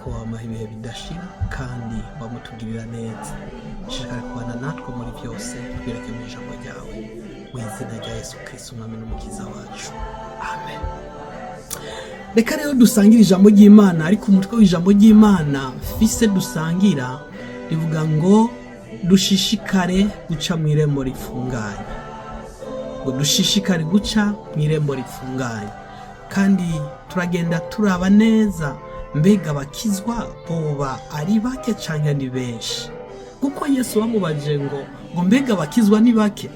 ko wamaha ibihe bidashira kandi wamutugirira neza. Dushishikare kubana natwe muri byose, twireke mu ijambo ryawe, mu izina rya Yesu Kristo umwami n'umukiza wacu, amen. Reka rero dusangire ijambo ry'Imana, ariko umutwe w'ijambo ry'Imana fise dusangira rivuga ngo dushishikare guca mw'irembo ripfunganye. Ngo dushishikare guca mw'irembo ripfunganye. Kandi turagenda turaba neza mbega abakizwa boba ari bake canke ni benshi. Kuko Yesu bamubajije ngo mbega abakizwa ni bake,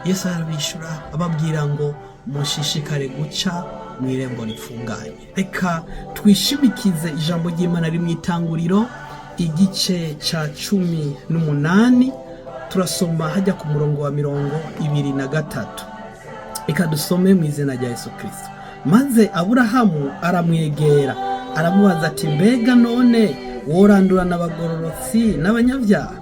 Yesu arabishura ababwira ngo mushishikare guca mw'irembo ripfunganye. Reka twishimikize ijambo ry'Imana riri mw'Itanguriro igice ca 18, turasoma hajya ku murongo wa 23. Reka dusome mu izina rya Yesu Kristo. Maze Aburahamu aramwegera aramubaza ati, mbega none worandura n'abagororotsi n'abanyabyaha?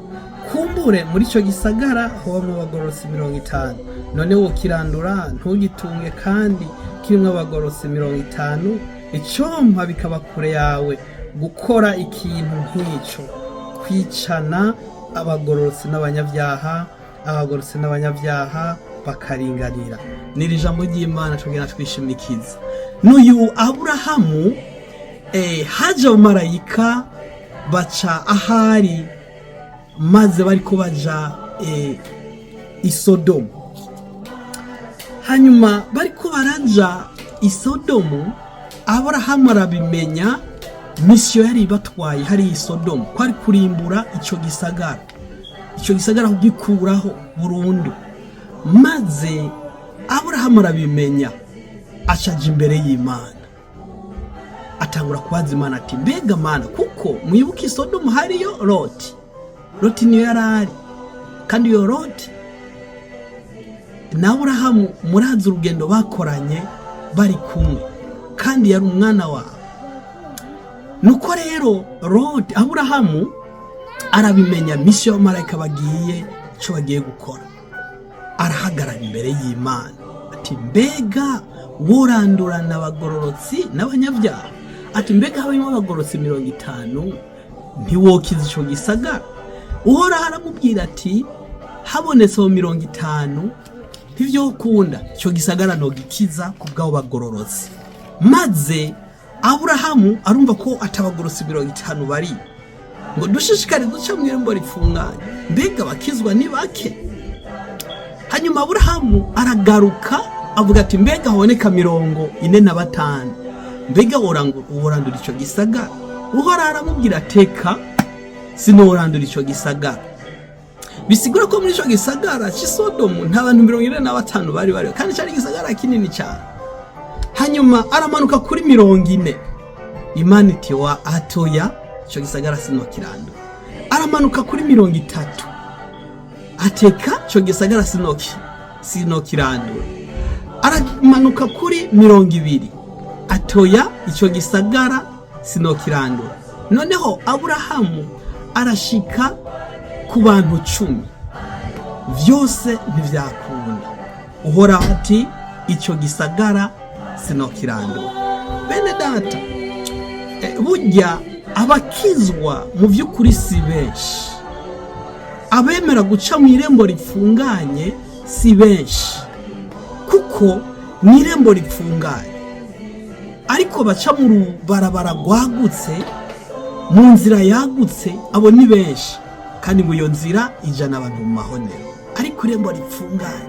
Kumbure muri ico gisagara hobamwo abagororotsi 50. None wokirandura ntugitunge kandi kirimwo abagororotsi 50? Icompa bikaba kure yawe gukora ikintu nk'ico, kwicana abagororotsi n'abanyabyaha, abagororotsi n'abanyabyaha bakaringanira. Niri jambo ry'Imana tugenda twishimikiza. N'uyu Aburahamu haje abamarayika baca ahari, maze bariko baja i Sodomu. Hanyuma bariko baraja i Sodomu, Aburahamu arabimenya misiyo yari batwaye hari i Sodomu ko ari kurimbura ico gisagara kugikuraho burundu. Maze Aburahamu arabimenya, acaja imbere y'Imana atangura kubaza Imana ati, mbega Mana, kuko mwibuka i Sodomu hariyo Loti niyo yarari, kandi iyo Loti na Aburahamu murazi urugendo bakoranye bari kumwe, kandi yari umwana wawe. Nuko rero Aburahamu arabimenya misiyo y'abamarayika bagiye ico bagiye gukora. Arahagarara imbere y'Imana ati, mbega worandurana abagororotsi n'abanyabyaha? Ati, mbega habimo abagororotsi 50 ntiwokiza ico gisagara? Uhoraho aramubwira ati, habonetse 50 ntivyokunda ico gisagara nogikiza kubw'abo bagororotsi. Maze Aburahamu arumva ko atabagororotsi 50 bari. Ngo dushishikare guca mw'irembo ripfunganye, mbega abakizwa ni bake. Hanyuma Aburahamu aragaruka avuga ati, mbega haboneka 45, mbega worandura ico gisagara? Uhoraho aramubwira, teka sinorandura ico gisagara. Bisigura ko muri ico gisagara c'i Sodomu nta bantu 45 bari bariho, kandi cari gisagara kinini cyane. Hanyuma aramanuka kuri 40. Imana iti, wa atoya ico gisagara sinokirandura. Aramanuka kuri 30. Ateka ico gisagara sinokirandura. Aramanuka kuri 20. Atoya ico gisagara sinokirandura. Noneho Aburahamu arashika ku bantu 10, vyose ntivyakunda. Uhoraho ati, ico gisagara sinokirandura. Bene data, burya abakizwa mu vy'ukuri si benshi. Abemera guca mw'irembo ripfunganye si benshi, kuko mw'irembo ripfunganye ariko baca mu rubarabara rwagutse, mu nzira yagutse, abo ni benshi. Kandi ngo iyo nzira ijana abantu mu mahonero, ariko irembo ripfunganye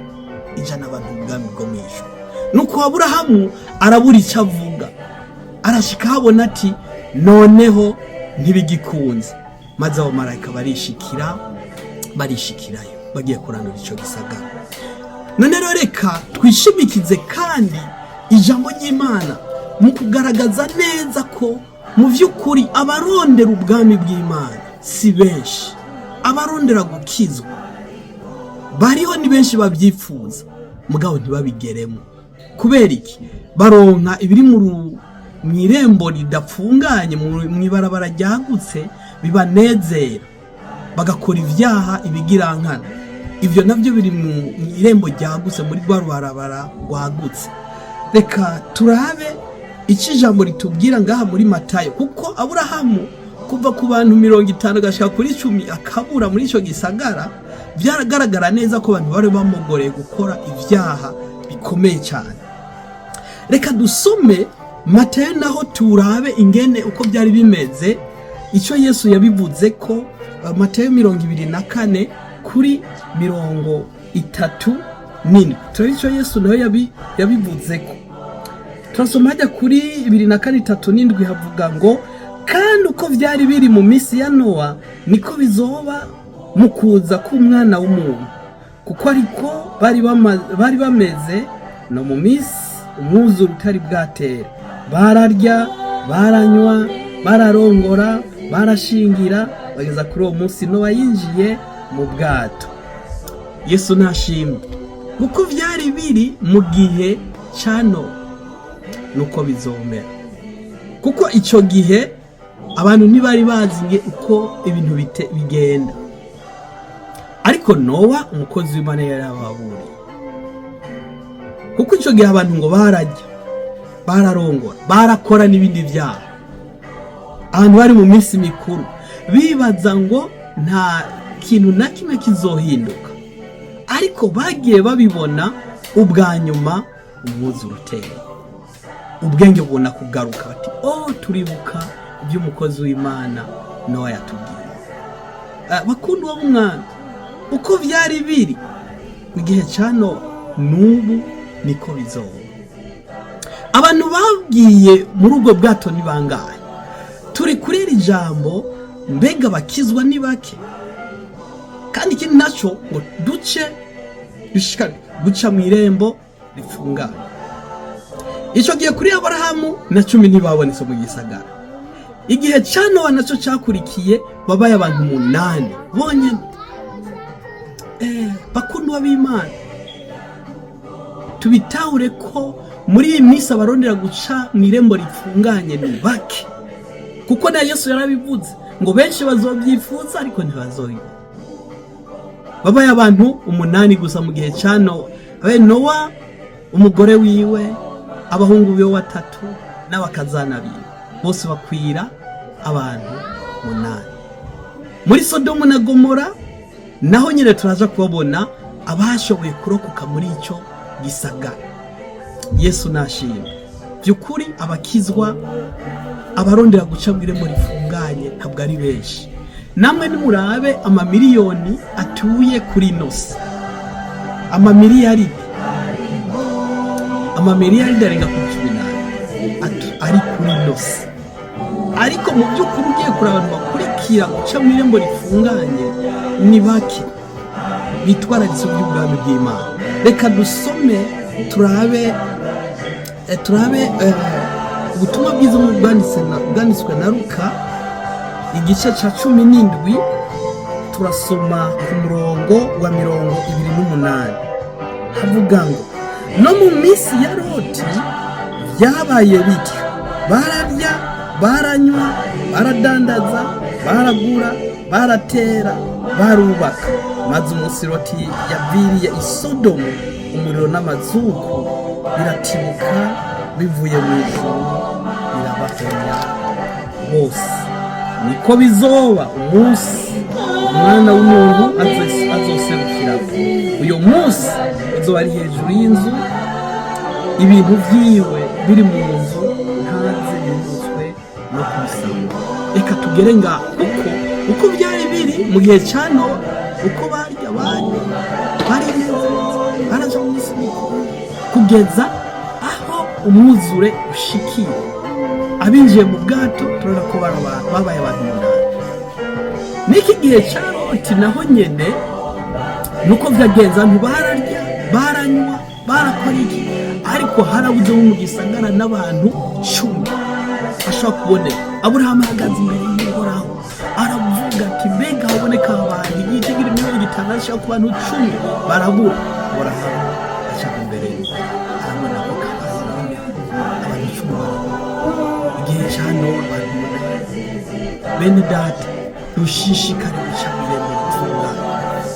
ijana abantu mu bwami bwo mw'ijuru. Nuko Aburahamu arabura icyo avuga, arashika habona ati, noneho ntibigikunze. Maze abamarayika barishikirayo bagiye kurandura ico gisagara. None rero reka twishimikize kandi ijambo ry'Imana mu kugaragaza neza ko mu vy'ukuri abarondera ubwami bw'Imana si benshi. Abarondera gukizwa bariho ni benshi babyifuza, mugabo ntibabigeremo. Kubera iki? Baronka ibiri mw'irembo ridapfunganye, mw'ibarabara ryagutse bibanezera, bagakora ivyaha ibigirankana. Ivyo navyo biri mw'irembo ryagutse, muri rwa rubarabara rwagutse. Reka turabe icyo ijambo ritubwira ngaha muri Matayo, kuko Aburahamu kuva ku bantu 50 agashika kuri 10 akabura muri icyo gisagara, byaragaragara neza ko abantu bari bamugoreye gukora ibyaha bikomeye cyane. Reka dusome Matayo naho turabe ingene uko byari bimeze, icyo Yesu yabivuze ko Matayo 24 kuri 37. Turabe icyo Yesu nawe yabivuze ko. Turasoma hajya kuri 24:37 havuga ngo, kandi uko byari biri mu minsi ya Nowa niko bizoba mu kuza k'Umwana w'umuntu. Kuko ariko bari bameze no mu minsi umwuzure utari bwatera. Bararya, baranywa, bararongora, barashingira, bageza kuri uwo munsi Nowa yinjiye mu bwato. Yesu nashimwe. Kuko byari biri mu gihe cya Nowa nuko bizomera. Kuko icyo gihe abantu ntibari bazi uko ibintu bigenda. Ariko Nowa umukozi w'Imana yarababuriye. Kuko icyo gihe abantu ngo barajya, bararongora, barakora n'ibindi byaha. Abantu bari mu minsi mikuru bibaza ngo nta kintu na kimwe kizohinduka. Ariko bagiye babibona ubwa nyuma umwuzure uteye. Ubwenge bubona kugaruka bati, turibuka iby'umukozi w'Imana Nowa yatubwiye. Bakundwa b'Umwana, uko byari biri mu gihe cya Nowa n'ubu niko bizoba. Abantu bagiye muri ubwo bwato ni bangahe? Turi kuri iri jambo, mbega bakizwa ni bake. Kandi ikindi nacyo ngo dushishikare guca mw'irembo ripfunganye. Icyo gihe kuri Aburahamu na 10 ntibabonetse mu gisagara. Igihe cya Nowa nacyo cyakurikiye babaye abantu 8 bonyine. Bakundwa b'Imana, tubitahure ko muri iyi minsi abarondera guca mw'irembo ripfunganye ni bake. Kuko na Yesu yarabivuze ngo benshi bazobyifuza ariko ntibazobibona. Babaye abantu 8 gusa mu gihe cya Nowa. Nowa, umugore wiwe, abahungu biwe 3 n'abakazana biwe, bose bakwira abantu 8. Muri Sodomu na Gomora naho nyine turaza kubabona abashoboye kurokoka muri icyo gisagara. Yesu nashimwe. Byukuri abakizwa, abarondera guca mw'irembo ripfunganye ntabwo ari benshi. Namwe nimurabe amamiliyoni atuye kuri ino si, amamiliyaridi arenga kuri 18 ari kuri ino si. Ariko mu by'ukuri ugiye kuri abantu bakurikira guca mw'irembo ripfunganye ni bake bitwararitse by'ubwami bw'Imana. Reka dusome turabe ubutumwa bwiza bwanditswe na Luka igice cya 17. Turasoma ku murongo wa 28. Havuga ngo, no mu minsi ya Loti byabaye bityo. Bararya, baranywa, baradandaza, baragura, baratera, barubaka. Maze umunsi Loti yaviriye i Sodomu, umuriro n'amazuku biratibuka bivuye mu ijuru birabahonya bose. Niko bizoba umunsi Umwana w'umuntu azoserukira. Uyo munsi uzoba ari hejuru y'inzu, ibintu byiwe biri mu nzu ntaze yuzuzwe no kubisanga. Reka tugere ngaho uko byari biri mu gihe cya Nowa. Uko barya barinezeza, baraja mu isi kugeza aho umwuzure ushikiye. Abinjiye mu bwato turabona ko babaye abantu 8. Niki gihe cya Loti naho nyene nuko byagenza, bararya, baranywa, barakora iki, ariko harabuze mu gisagara n'abantu 10 ashobora kuboneka. Aburahamu ahagaze imbere y'Uhoraho aravuga ati, mbega haboneka abantu igitigiri 50 ashobora ku bantu 10 barabura. Aburahamu ashaka imbere arabona ko abantu 10 igihe cya Nowa abantu 8. Bene data, dushishikare guca mw'irembo ripfunganye.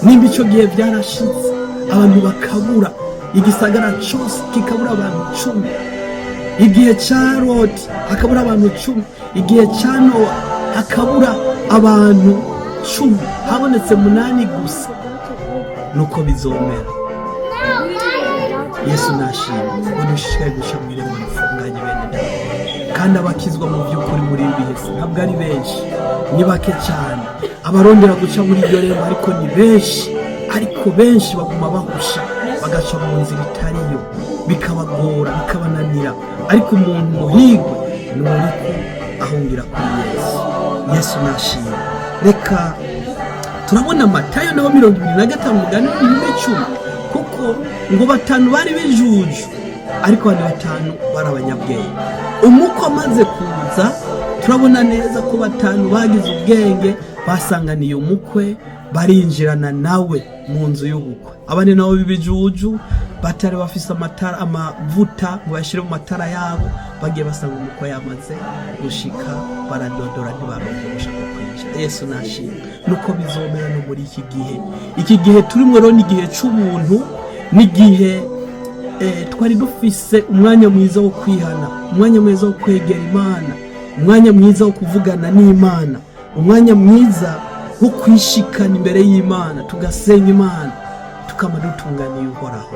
Nimba icyo gihe byarashitse abantu bakabura, igisagara cyose kikabura abantu 10, igihe cya Loti hakabura abantu 10, igihe cya Nowa hakabura abantu 10, habonetse 8 gusa. Nuko bizomera. Yesu nashimye ngo dushishikare guca mw'irembo ripfunganye bene data, kandi abakizwa mu by'ukuri muri ibi bihe ntabwo ari benshi, ni bake cyane. Abarondera guca muri iryo rembo ariko ni benshi, ariko benshi baguma bahusha bagaca mu nzira itariyo, bikabagora bikabananira. Ariko umuntu muhigwe ni uriko ahungira kuri Yesu. Yesu nashimye. Reka turabona Matayo naho 25 mugani w'10, kuko ngo 5 bari bijuju ariko abandi 5 bari abanyabwenge. Umuko amaze kuza turabona neza ko 5 bagize ubwenge, basanganiye umukwe, barinjirana nawe mu nzu y'ubukwe. Abandi nabo bibijuju batari bafise amatara amavuta ngo bashire mu matara yabo, bagiye basanga umukwe yamaze gushika, baradodora ntibaronke gushaka kwinjira. Yesu nashimye. Nuko bizomera no muri iki gihe turimo rero, ni igihe c'ubuntu, ni igihe twari dufise umwanya mwiza wo kwihana, umwanya mwiza wo kwegera Imana, umwanya mwiza wo kuvugana n'Imana, umwanya mwiza wo kwishikana imbere y'Imana, tugasenga Imana, tukama dutunganiye Uhoraho.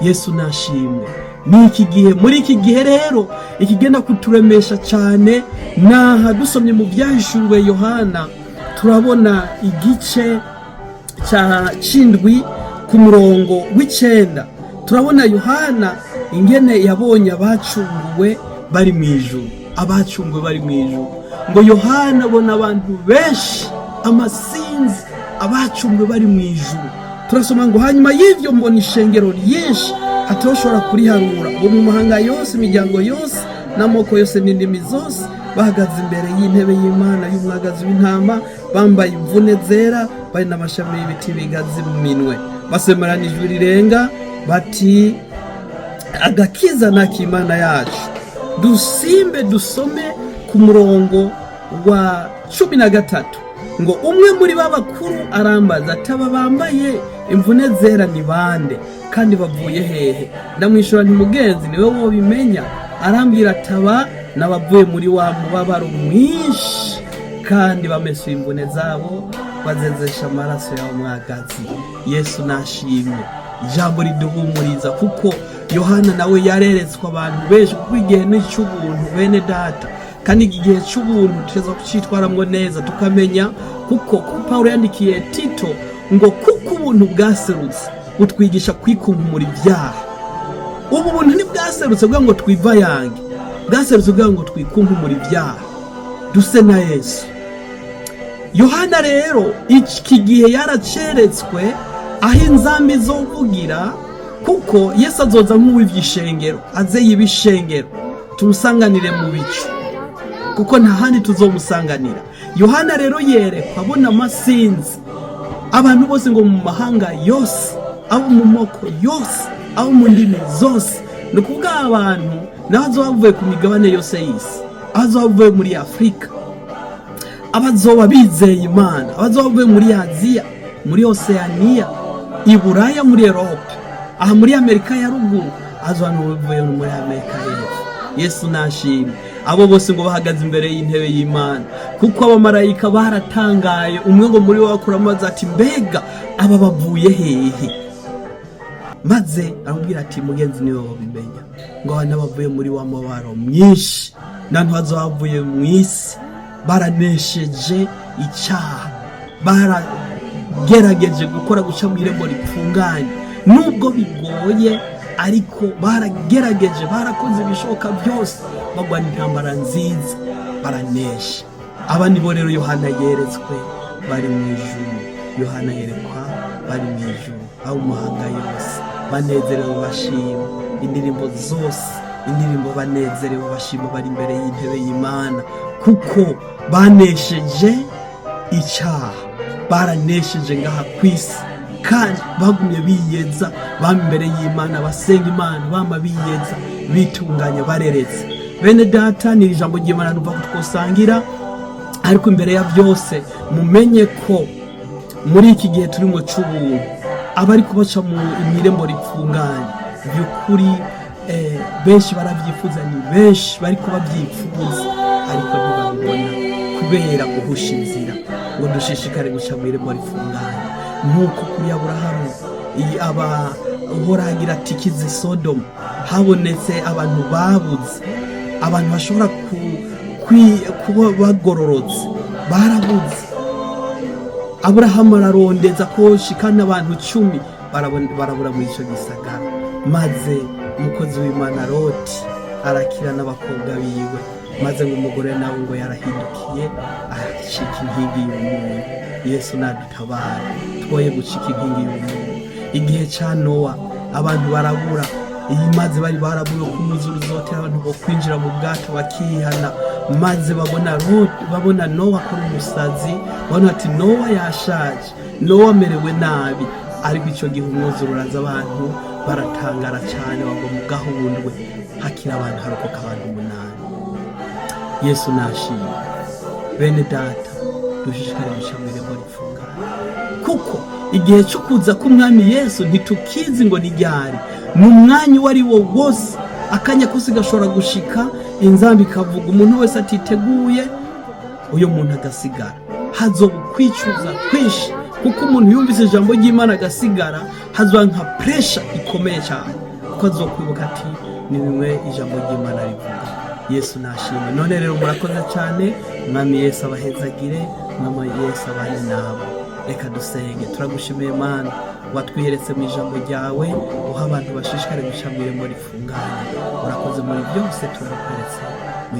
Yesu nashimwe. Ni iki gihe, muri iki gihe rero ikigenda kuturemesha cyane, naha dusomye mu byahishuriwe Yohana turabona igice cya 7 ku murongo w'9. Turabona Yohana ingene yabonye abacunguwe bari mu ijuru, abacunguwe bari mu ijuru. Ngo Yohana abona abantu benshi, amasinzi, abacunguwe bari mu ijuru. Turasoma ngo hanyuma y'ivyo mbona ishengero ryinshi atoshobora kuriharura, bo mu mahanga yose, imiryango yose, n'amoko yose n'indimi zose, bahagaze imbere y'intebe y'Imana y'umwagazi w'intama, bambaye imvune zera, bari n'amashami y'ibiti bigazi mu minwe, basemerana ijwi rirenga bati, agakiza n'ak'Imana yacu. Dusimbe dusome ku murongo wa 13 ngo umwe muri babakuru arambaza ataba bambaye imvune zera ni bande kandi bavuye hehe? Ndamwishura nti mugenzi niwe wobimenya. Arambwira ataba nabavuye muri wa mubabaro mwinshi kandi bamesuye imvune zabo, bazezesha amaraso yawo mwagazi. Yesu nashimwe. Ijambo riduhumuriza kuko Yohana nawe yareretswe abantu benshi, kuko igihe ni cy'ubuntu bene data, kandi igihe cy'ubuntu tuza kucitwaramwo neza tukamenya, kuko Paulo yandikiye Tito ngo kuko ubuntu bwaserutse butwigisha kwikunkumura ibyaha. Ubu buntu ntibwaserutse bwa ngo twiva yange, bwaserutse bwa ngo twikunkumura ibyaha duse na Yesu. Yohana rero iki gihe yaraceretswe aho inzambi zovugira, kuko Yesu azoza nk'uw'ivyishengero, aze yibishengero tumusanganire mu bicu, kuko nta handi tuzomusanganira. Yohana rero yerekwa abona amasinzi, abantu bose ngo mu mahanga yose, abo mu moko yose, abo mu ndimi zose. Ni kuvuga abantu n'abazoba bavuye ku migabane yose y'isi, abazoba bavuye muri Afurika, abazoba bizeye Imana, abazoba bavuye muri Aziya, muri Oceania, i Buraya, muri Europe, aha muri Amerika ya ruguru, azoba bavuye muri Amerika y'epfo. Yesu nashimwe. Abo bose ngo bahagaze imbere y'intebe y'Imana, kuko abamarayika baratangaye. Umwe ngo muri bo akuramaza ati, mbega aba bavuye hehe? Maze arambwira ati, mugenzi niwe wabimenya, ngo abana bavuye muri wa mabaro myinshi, nantu bazobavuye mu isi, baranesheje icyaha, baragerageje gukora guca mw'irembo ripfunganye. Nubwo bigoye ariko baragerageje, barakoze ibishoboka byose, bagwana intambara nziza, baranesha. Aba nibo rero Yohana yeretswe bari mu ijuru. Yohana yerekwa bari mu ijuru, abo mu mahanga yose banezerewe bashima, indirimbo zose, indirimbo banezerewe bashima, bari imbere y'intebe y'Imana, kuko banesheje icyaha, baranesheje ngaha kwisi, kandi bagumye biyeza, bama imbere y'Imana, basenga Imana, bama biyeza, bitunganya, bareretse. Bene data, ni ijambo ry'Imana numva ko twosangira, ariko imbere ya byose mumenye ko muri iki gihe turimo c'ubuntu, abari kubaca mu mw'irembo ripfunganye, by'ukuri benshi baravyifuza, ni benshi bariko babyifuza ariko ntibabibona kubera guhusha inzira. Ngo dushishikare guca mw'irembo ripfunganye, nk'uko kuri Aburahamu Uhoraho agira ati kize Sodomu, habonetse abantu babuze, abantu bashobora kuba bagororotse, barabuze. Aburahamu ararondeza ko shikana abantu 10 barabura muri ico gisagara, maze umukozi w'Imana Loti arakira n'abakobwa biwe, maze ngo umugore nawe ngo yarahindukiye acika inkingi y'umuntu. Yesu nadutabara twoye gucika inkingi y'umuntu. Igihe ca Nowa abantu barabura, maze bari barabura ku muzuru zote abantu bo kwinjira mu bwato bakihana, maze babona Nowa akora umusazi, babona ati Nowa yashaje, Nowa amerewe nabi. Ariko ico gihe umwuzuro uraza, abantu baratangara cyane, bagwa mu gahundwe, hakira abantu harokoka abantu 8. Yesu nashimye. Bene data, dushishikare guca mw'irembo ripfunganye, kuko igihe cyo kuza k'umwami Yesu ntitukizi ngo ni ryari. Mu mwanya wari wo wose akanya kose gashobora gushika, inzambi ikavuga, umuntu wese atiteguye, uyo muntu agasigara. Hazoba kwicuza kwinshi, kuko umuntu yumvise ijambo ry'Imana agasigara, hazoba nka pressure ikomeye cyane, kuko azokwibuka ati ni bimwe ijambo ry'Imana rivuga. Yesu nashimwe. None rero murakoze cyane, mwami Yesu abahezagire, mwami Yesu abane nabo. Reka dusenge. Turagushimiye Mana, watwiheretse mu ijambo ryawe, uha abantu bashishikare guca mw'irembo ripfunganye. Urakoze muri byose, turakweretse mu